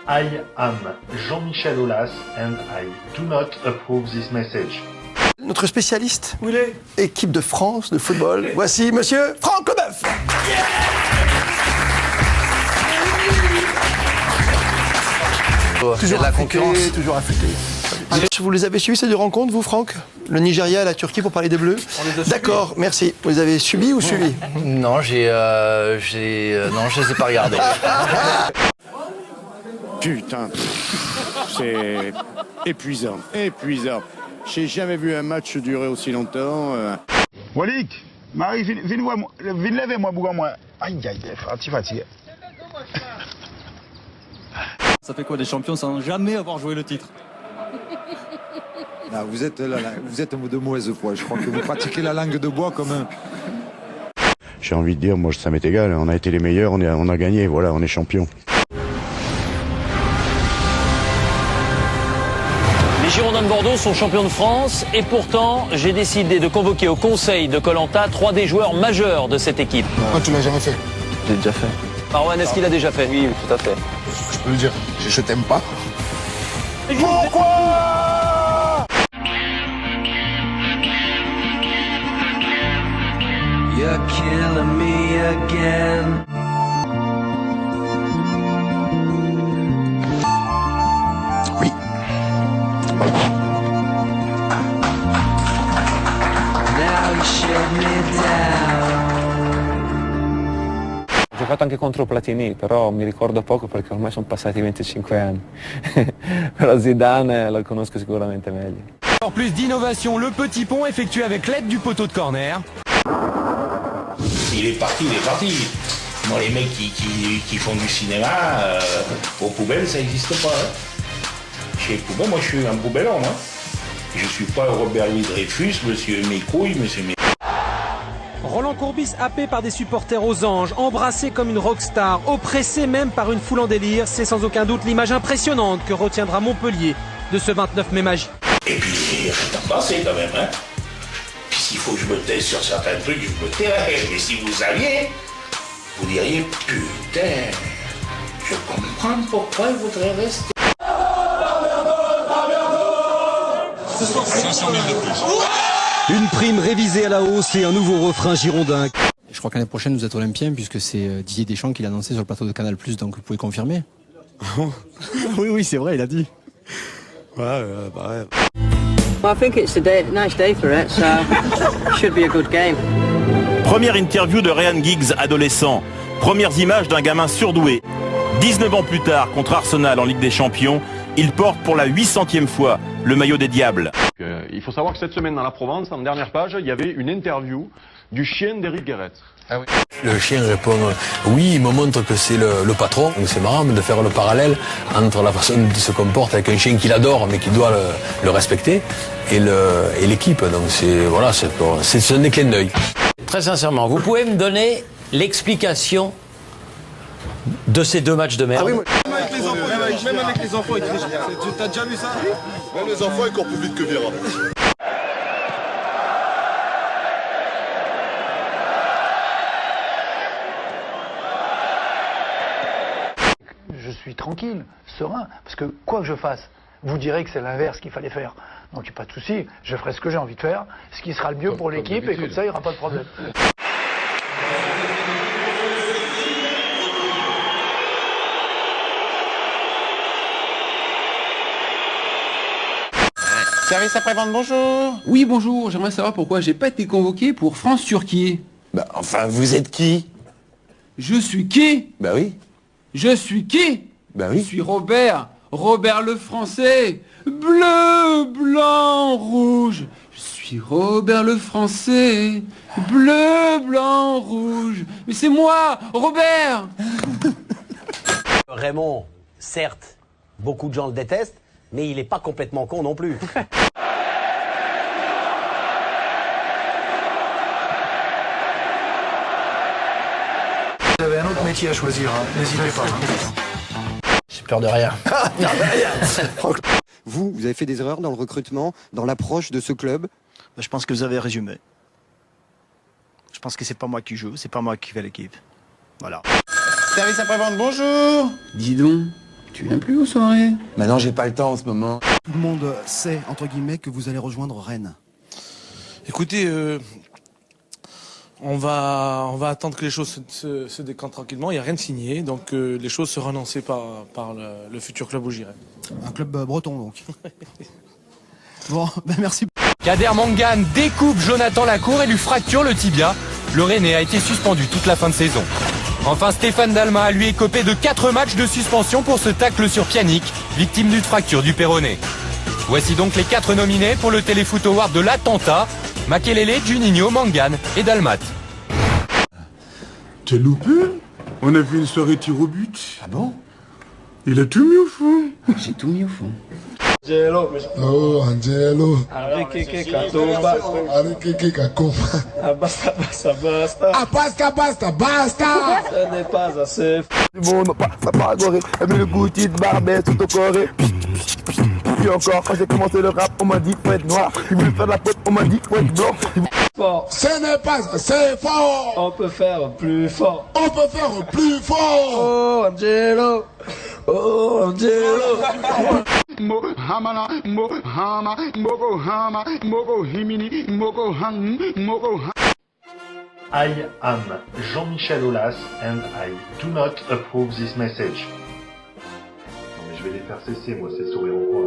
I am Jean-Michel Aulas and I do not approve this message. Notre spécialiste, où il est? Équipe de France de football. Voici monsieur Franck Leboeuf. Toujours la concurrence. Toujours affûté. Vous les avez suivis ces deux rencontres, vous, Franck? Le Nigeria et la Turquie pour parler des Bleus. D'accord, merci. Vous les avez subis ou suivis? Non, non, je les ai pas regardés. Putain, c'est épuisant, épuisant. J'ai jamais vu un match durer aussi longtemps. Walik, Marie, viens lever moi, bougon moi. Aïe, aïe, fatigué. Ça fait quoi des champions sans jamais avoir joué le titre? Non, vous êtes de mauvaise foi. Je crois que vous pratiquez la langue de bois comme un... J'ai envie de dire, moi ça m'est égal, on a été les meilleurs, on a gagné, voilà, on est champion. Les Girondins de Bordeaux sont champions de France et pourtant, j'ai décidé de convoquer au conseil de Koh-Lanta 3 des joueurs majeurs de cette équipe. Pourquoi tu l'as jamais fait? J'ai déjà fait. Marwan, est-ce qu'il a déjà fait? Oui, tout à fait. Je peux le dire, je t'aime pas. You're killing me again. Oui. Now you shut me down. Ho giocato anche contro Platini, però mi ricordo poco perché ormai sono passati 25 anni. Però Zidane lo conosco sicuramente meglio. En plus d'innovation, le petit pont effectué avec l'aide du poteau de corner. Il est parti. Moi, les mecs qui font du cinéma, aux poubelles, ça n'existe pas. Hein. Chez les poubelles, moi, je suis un poubellon. Hein. Je suis pas Robert Louis Dreyfus, monsieur mes couilles, monsieur mes... Roland Courbis happé par des supporters aux anges, embrassé comme une rockstar, oppressé même par une foule en délire, c'est sans aucun doute l'image impressionnante que retiendra Montpellier de ce 29 mai magique. Et puis, il faut en penser quand même, hein. Puis s'il faut que je me taise sur certains trucs, je me tairai. Mais si vous saviez, vous diriez, putain, je comprends pourquoi il voudrait rester. 500 000 de plus. Une prime révisée à la hausse et un nouveau refrain girondin. Je crois qu'année prochaine vous êtes olympien puisque c'est Didier Deschamps qui l'a annoncé sur le plateau de Canal+, donc vous pouvez confirmer. Oui, c'est vrai, il a dit. Ouais. Well, I think it's a nice day for it, so should be a good game. Première interview de Ryan Giggs, adolescent. Premières images d'un gamin surdoué. 19 ans plus tard, contre Arsenal en Ligue des Champions, il porte pour la 800e fois le maillot des Diables. Il faut savoir que cette semaine dans la Provence, en dernière page, il y avait une interview du chien d'Éric Guéret. Ah oui. Le chien répond oui, il me montre que c'est le patron. C'est marrant de faire le parallèle entre la façon dont il se comporte avec un chien qu'il adore mais qu'il doit le respecter et l'équipe. Donc c'est un clin d'œil. Très sincèrement, vous pouvez me donner l'explication de ces 2 matchs de merde? Même avec les enfants, il triche. T'as déjà vu ça? Même les enfants, ils courent plus vite que Vira. Je suis tranquille, serein, parce que quoi que je fasse, vous direz que c'est l'inverse qu'il fallait faire. Donc il n'y a pas de souci, je ferai ce que j'ai envie de faire, ce qui sera le mieux pour l'équipe, et comme ça il n'y aura pas de problème. Service après-vente, bonjour. Oui, bonjour, j'aimerais savoir pourquoi j'ai pas été convoqué pour France-Turquie. Bah, enfin, vous êtes qui? Je suis qui? Bah oui. Je suis qui? Bah oui. Je suis Robert le Français. Bleu, blanc, rouge. Je suis Robert le Français. Bleu, blanc, rouge. Mais c'est moi, Robert. Raymond, certes, beaucoup de gens le détestent, mais il n'est pas complètement con non plus. Vous avez un autre métier à choisir, hein. N'hésitez pas. J'ai peur de rien. Vous avez fait des erreurs dans le recrutement, dans l'approche de ce club? Je pense que vous avez résumé. Je pense que c'est pas moi qui joue, c'est pas moi qui fais l'équipe. Voilà. Service après-vente, bonjour. Dis donc, Tu viens plus aux soirées? Maintenant, j'ai pas le temps en ce moment. Tout le monde sait, entre guillemets, que vous allez rejoindre Rennes. Écoutez, on va attendre que les choses se décantent tranquillement. Il n'y a rien de signé, donc les choses seront annoncées par le futur club où j'irai. Un club breton, donc. Bon, ben merci. Kader Mangane découpe Jonathan Lacour et lui fracture le tibia. Le Rennais a été suspendu toute la fin de saison. Enfin, Stéphane Dalma a lui écopé de 4 matchs de suspension pour ce tacle sur Pjanic, victime d'une fracture du péroné. Voici donc les 4 nominés pour le Téléfoot Award de l'attentat: Makelele, Juninho, Mangane et Dalmat. T'es loupé? On a fait une soirée tir au but. Ah bon? Il a tout mis au fond. J'ai tout mis au fond. Angelo. Oh, Angelo. Arikeke katomba. Arikeke kakomba. Basta, basta, basta. Ah, basta, basta, basta. Ce n'est pas assez. Du monde, ça part à gorée. Et puis le goûter de barbet tout au coré. Puis encore, quand j'ai commencé le rap, on m'a dit faut être noir. Il voulait faire de la pote, on m'a dit faut être blanc. Fort. Ce n'est pas assez fort. On peut faire plus fort. On peut faire plus fort. Oh, Angelo. Oh, Angelo. Mo hamana, mo hama, moko hama, moko himini, moko hang, moko hang. I am Jean-Michel Aulas and I do not approve this message. Non mais je vais les faire cesser moi ces sourires en coin.